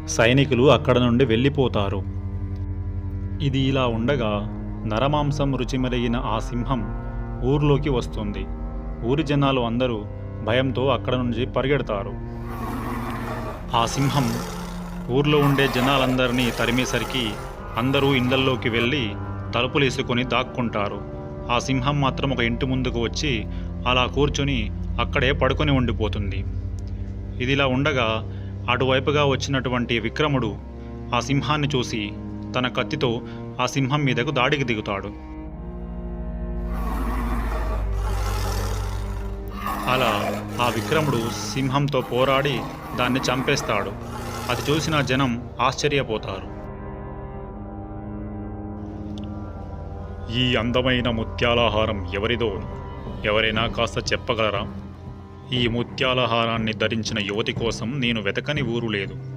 సైనికులు అక్కడ నుండి వెళ్ళిపోతారు. ఇది ఇలా ఉండగా నరమాంసం రుచిమరిగిన ఆ సింహం ఊర్లోకి వస్తుంది. ఊరి జనాలు అందరూ భయంతో అక్కడ నుంచి పరిగెడతారు. ఆ సింహం ఊర్లో ఉండే జనాలందరినీ తరిమేసరికి అందరూ ఇళ్లల్లోకి వెళ్ళి తలుపులేసుకొని దాక్కుంటారు. ఆ సింహం మాత్రం ఒక ఇంటి ముందుకు వచ్చి అలా కూర్చొని అక్కడే పడుకొని ఉండిపోతుంది. ఇదిలా ఉండగా అటువైపుగా వచ్చినటువంటి విక్రముడు ఆ సింహాన్ని చూసి తన కత్తితో ఆ సింహం మీదకు దాడికి దిగుతాడు. అలా ఆ విక్రముడు సింహంతో పోరాడి దాన్ని చంపేస్తాడు. అది చూసిన జనం ఆశ్చర్యపోతారు. ఈ అందమైన ముత్యాలహారం ఎవరిదో ఎవరైనా కాస్త చెప్పగలరా? ఈ ముత్యాలహారాన్ని ధరించిన యువతి కోసం నేను వెతకని ఊరు లేదు.